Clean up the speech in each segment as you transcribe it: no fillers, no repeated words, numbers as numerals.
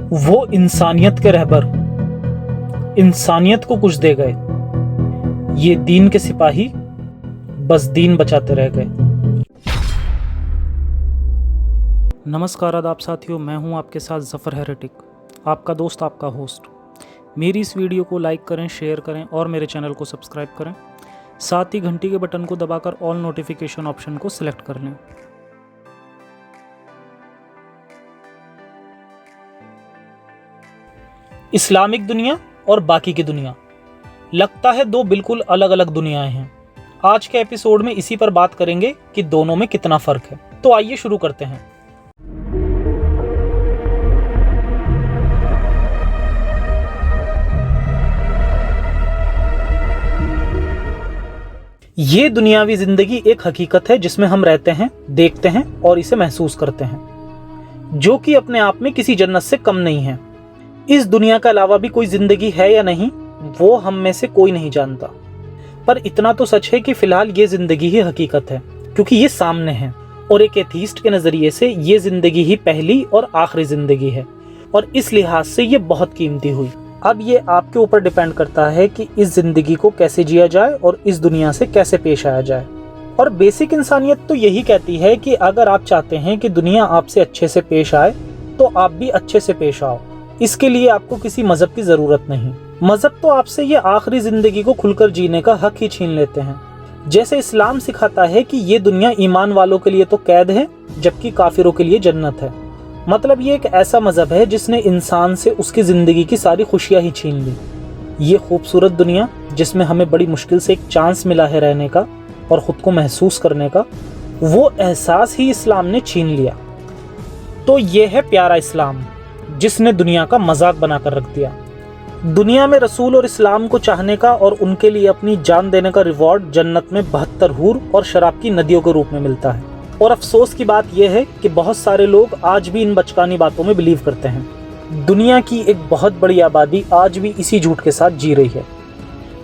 वो इंसानियत के रहबर, इंसानियत को कुछ दे गए। ये दीन के सिपाही बस दीन बचाते रह गए। नमस्कार आदाब साथियों, मैं हूं आपके साथ ज़फ़र हेरेटिक, आपका दोस्त, आपका होस्ट। मेरी इस वीडियो को लाइक करें, शेयर करें और मेरे चैनल को सब्सक्राइब करें। साथ ही घंटी के बटन को दबाकर ऑल नोटिफिकेशन ऑप्शन को सिलेक्ट कर लें। इस्लामिक दुनिया और बाकी की दुनिया, लगता है दो बिल्कुल अलग अलग दुनियाएं हैं। आज के एपिसोड में इसी पर बात करेंगे कि दोनों में कितना फर्क है। तो आइए शुरू करते हैं। ये दुनियावी जिंदगी एक हकीकत है जिसमें हम रहते हैं, देखते हैं और इसे महसूस करते हैं, जो कि अपने आप में किसी जन्नत से कम नहीं है। इस दुनिया के अलावा भी कोई जिंदगी है या नहीं, वो हम में से कोई नहीं जानता। पर इतना तो सच है कि फिलहाल ये जिंदगी ही हकीकत है, क्योंकि ये सामने है और एक एथीस्ट के नजरिए से ये जिंदगी ही पहली और आखिरी जिंदगी है और इस लिहाज से ये बहुत कीमती हुई। अब ये आपके ऊपर डिपेंड करता है कि इस जिंदगी को कैसे जिया जाए और इस दुनिया से कैसे पेश आया जाए। और बेसिक इंसानियत तो यही कहती है कि अगर आप चाहते हैं कि दुनिया आपसे अच्छे से पेश आए तो आप भी अच्छे से पेश आओ। इसके लिए आपको किसी मजहब की जरूरत नहीं। मजहब तो आपसे ये आखिरी जिंदगी को खुलकर जीने का हक ही छीन लेते हैं। जैसे इस्लाम सिखाता है कि ये दुनिया ईमान वालों के लिए तो कैद है, जबकि काफिरों के लिए जन्नत है। मतलब ये एक ऐसा मजहब है जिसने इंसान से उसकी जिंदगी की सारी खुशियां ही छीन ली। ये खूबसूरत दुनिया जिसमें हमें बड़ी मुश्किल से एक चांस मिला है रहने का और खुद को महसूस करने का, वो एहसास ही इस्लाम ने छीन लिया। तो ये है प्यारा इस्लाम, जिसने दुनिया का मजाक बनाकर रख दिया। दुनिया में रसूल और इस्लाम को चाहने का और उनके लिए अपनी जान देने का रिवॉर्ड जन्नत में 72 हूर और शराब की नदियों के रूप में मिलता है। और अफसोस की बात यह है कि बहुत सारे लोग आज भी इन बचकानी बातों में बिलीव करते हैं। दुनिया की एक बहुत बड़ी आबादी आज भी इसी झूठ के साथ जी रही है।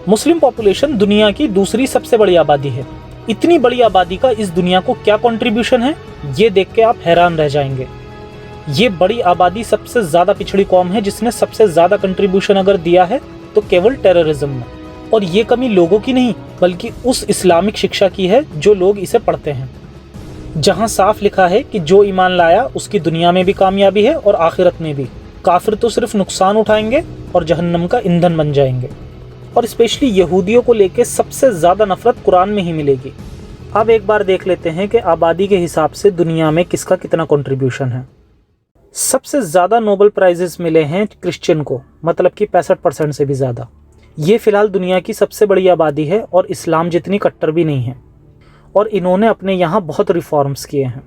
मुस्लिम पॉपुलेशन दुनिया की दूसरी सबसे बड़ी आबादी है। इतनी बड़ी आबादी का इस दुनिया को क्या कंट्रीब्यूशन है, ये देख के आप हैरान रह जाएंगे। ये बड़ी आबादी सबसे ज्यादा पिछड़ी कौम है जिसने सबसे ज्यादा कंट्रीब्यूशन अगर दिया है तो केवल टेररिज्म में। और ये कमी लोगों की नहीं बल्कि उस इस्लामिक शिक्षा की है जो लोग इसे पढ़ते हैं, जहां साफ लिखा है कि जो ईमान लाया उसकी दुनिया में भी कामयाबी है और आखिरत में भी। काफिर तो सिर्फ नुकसान उठाएंगे और जहन्नम का ईंधन बन जाएंगे। और स्पेशली यहूदियों को लेकर सबसे ज्यादा नफरत कुरान में ही मिलेगी। अब एक बार देख लेते हैं कि आबादी के हिसाब से दुनिया में किसका कितना कंट्रीब्यूशन है। सबसे ज्यादा नोबेल प्राइजेस मिले हैं क्रिश्चियन को, मतलब कि 65% से भी ज्यादा। ये फिलहाल दुनिया की सबसे बड़ी आबादी है और इस्लाम जितनी कट्टर भी नहीं है, और इन्होंने अपने यहाँ बहुत रिफॉर्म्स किए हैं।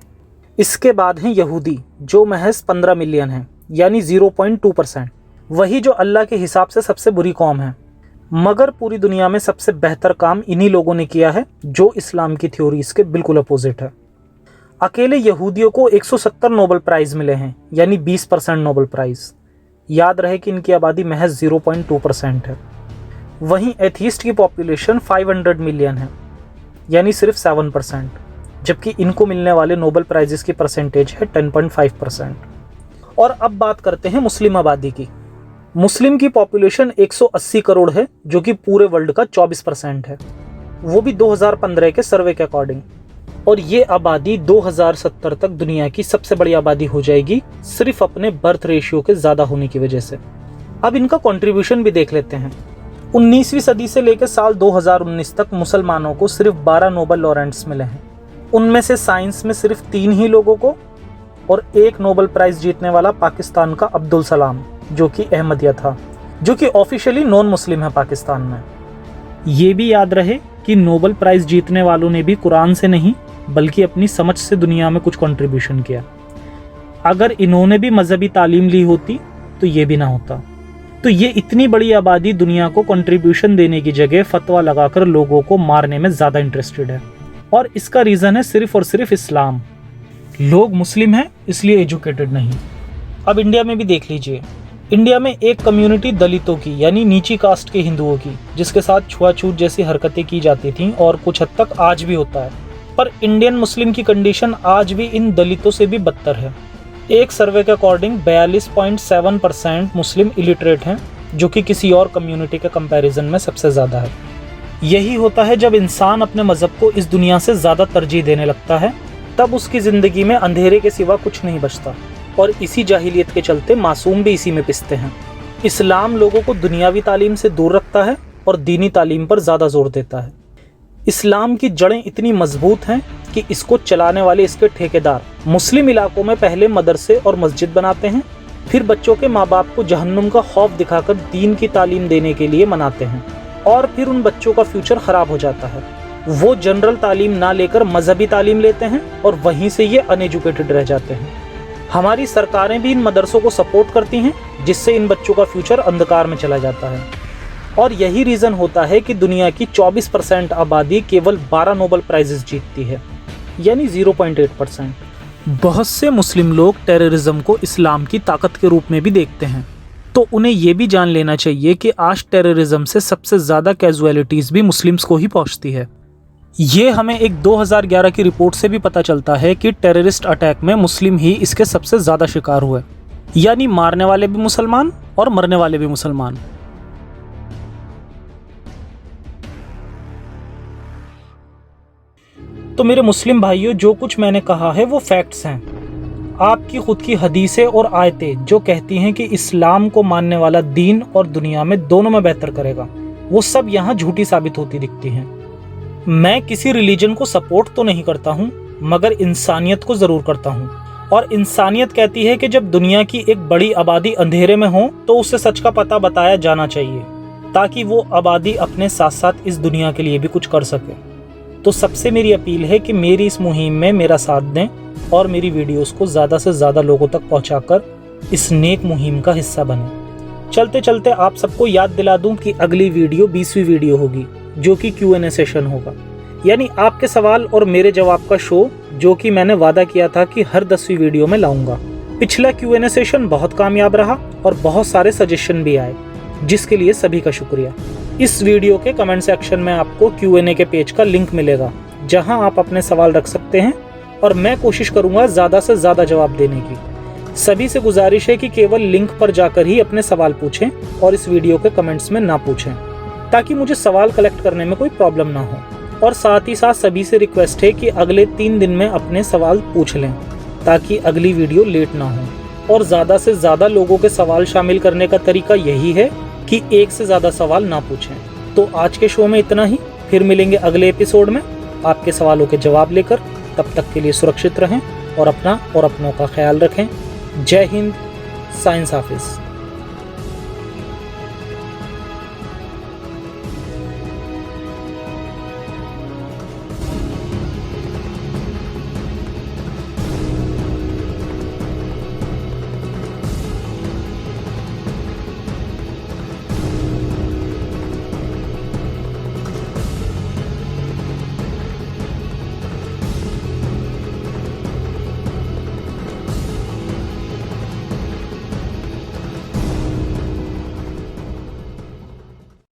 इसके बाद हैं यहूदी, जो महज 15 मिलियन हैं, यानी 0.2%। वही जो अल्लाह के हिसाब से सबसे बुरी कौम है। मगर पूरी दुनिया में सबसे बेहतर काम इन्हीं लोगों ने किया है, जो इस्लाम की थ्योरीज के बिल्कुल अपोजिट है। अकेले यहूदियों को 170 नोबेल प्राइज मिले हैं, यानी 20% नोबेल प्राइज। याद रहे कि इनकी आबादी महज 0.2% है। वहीं एथीस्ट की पॉपुलेशन 500 मिलियन है, यानी सिर्फ 7%, जबकि इनको मिलने वाले नोबेल प्राइजेस की परसेंटेज है 10.5%। और अब बात करते हैं मुस्लिम आबादी की। मुस्लिम की पॉपुलेशन 180 करोड़ है, जो कि पूरे वर्ल्ड का 24% है, वो भी 2015 के सर्वे के अकॉर्डिंग। और ये आबादी 2070 तक दुनिया की सबसे बड़ी आबादी हो जाएगी, सिर्फ अपने बर्थ रेशियो के ज्यादा होने की वजह से। अब इनका कंट्रीब्यूशन भी देख लेते हैं। 19वीं सदी से लेकर साल 2019 तक मुसलमानों को सिर्फ 12 नोबेल लॉरेंट्स मिले हैं। उनमें से साइंस में सिर्फ 3 ही लोगों को, और एक नोबेल प्राइज जीतने वाला पाकिस्तान का अब्दुल सलाम, जो कि अहमदिया था, जो कि ऑफिशियली नॉन मुस्लिम है पाकिस्तान में। ये भी याद रहे कि नोबेल प्राइज जीतने वालों ने भी कुरान से नहीं बल्कि अपनी समझ से दुनिया में कुछ कंट्रीब्यूशन किया। अगर इन्होंने भी मजहबी तालीम ली होती तो ये भी ना होता। तो ये इतनी बड़ी आबादी दुनिया को कंट्रीब्यूशन देने की जगह फतवा लगाकर लोगों को मारने में ज्यादा इंटरेस्टेड है, और इसका रीजन है सिर्फ और सिर्फ इस्लाम। लोग मुस्लिम हैं इसलिए एजुकेटेड नहीं। अब इंडिया में भी देख लीजिए। इंडिया में एक कम्युनिटी दलितों की, यानी नीची कास्ट के हिंदुओं की, जिसके साथ छुआछूत जैसी हरकतें की जाती थीं और कुछ हद तक आज भी होता है। पर इंडियन मुस्लिम की कंडीशन आज भी इन दलितों से भी बदतर है। एक सर्वे के अकॉर्डिंग 42.7% मुस्लिम इलिटरेट हैं, जो कि किसी और कम्युनिटी के कंपैरिजन में सबसे ज़्यादा है। यही होता है जब इंसान अपने मज़हब को इस दुनिया से ज़्यादा तरजीह देने लगता है, तब उसकी ज़िंदगी में अंधेरे के सिवा कुछ नहीं बचता, और इसी जाहिलियत के चलते मासूम भी इसी में पिसते हैं। इस्लाम लोगों को दुनियावी तालीम से दूर रखता है और दीनी तालीम पर ज़्यादा जोर देता है। इस्लाम की जड़ें इतनी मजबूत हैं कि इसको चलाने वाले इसके ठेकेदार मुस्लिम इलाकों में पहले मदरसे और मस्जिद बनाते हैं, फिर बच्चों के माँ बाप को जहन्नुम का खौफ दिखाकर दीन की तालीम देने के लिए मनाते हैं, और फिर उन बच्चों का फ्यूचर ख़राब हो जाता है। वो जनरल तालीम ना लेकर मजहबी तालीम लेते हैं और वहीं से ये अनएजुकेटेड रह जाते हैं। हमारी सरकारें भी इन मदरसों को सपोर्ट करती हैं, जिससे इन बच्चों का फ्यूचर अंधकार में चला जाता है। और यही रीज़न होता है कि दुनिया की 24% आबादी केवल 12 नोबेल प्राइजेस जीतती है, यानी 0.8%। बहुत से मुस्लिम लोग टेररिज्म को इस्लाम की ताकत के रूप में भी देखते हैं, तो उन्हें ये भी जान लेना चाहिए कि आज टेररिज्म से सबसे ज़्यादा कैजुअलिटीज़ भी मुस्लिम्स को ही पहुंचती है। ये हमें एक 2011 की रिपोर्ट से भी पता चलता है कि टेररिस्ट अटैक में मुस्लिम ही इसके सबसे ज़्यादा शिकार हुए, यानी मारने वाले भी मुसलमान और मरने वाले भी मुसलमान। तो मेरे मुस्लिम भाइयों, जो कुछ मैंने कहा है वो फैक्ट्स हैं। आपकी खुद की हदीसें और आयतें जो कहती हैं कि इस्लाम को मानने वाला दीन और दुनिया में दोनों में बेहतर करेगा, वो सब यहाँ झूठी साबित होती दिखती हैं। मैं किसी रिलीजन को सपोर्ट तो नहीं करता हूँ, मगर इंसानियत को ज़रूर करता हूँ। और इंसानियत कहती है कि जब दुनिया की एक बड़ी आबादी अंधेरे में हो तो उसे सच का पता बताया जाना चाहिए, ताकि वो आबादी अपने साथ साथ इस दुनिया के लिए भी कुछ कर सके। तो सबसे मेरी अपील है कि मेरी इस मुहिम में मेरा साथ दें और मेरी वीडियोस को ज़्यादा से ज़्यादा लोगों तक पहुंचाकर इस नेक मुहिम का हिस्सा बने। चलते चलते आप सबको याद दिला दूं कि अगली वीडियो 20वीं वीडियो होगी, जो कि Q&A सेशन होगा, यानी आपके सवाल और मेरे जवाब का शो, जो कि मैंने वादा किया था कि हर 10वीं वीडियो में लाऊंगा। पिछला Q&A सेशन बहुत कामयाब रहा और बहुत सारे सजेशन भी आए, जिसके लिए सभी का शुक्रिया। इस वीडियो के कमेंट सेक्शन में आपको Q&A के पेज का लिंक मिलेगा, जहां आप अपने सवाल रख सकते हैं और मैं कोशिश करूंगा ज़्यादा से ज़्यादा जवाब देने की। सभी से गुजारिश है कि केवल लिंक पर जाकर ही अपने सवाल पूछें और इस वीडियो के कमेंट्स में ना पूछें, ताकि मुझे सवाल कलेक्ट करने में कोई प्रॉब्लम ना हो। और साथ ही साथ सभी से रिक्वेस्ट है कि अगले 3 दिन में अपने सवाल पूछ लें, ताकि अगली वीडियो लेट ना हो। और ज़्यादा से ज़्यादा लोगों के सवाल शामिल करने का तरीका यही है कि एक से ज़्यादा सवाल ना पूछें। तो आज के शो में इतना ही, फिर मिलेंगे अगले एपिसोड में आपके सवालों के जवाब लेकर। तब तक के लिए सुरक्षित रहें और अपना और अपनों का ख्याल रखें। जय हिंद, साइंस हाफिज़।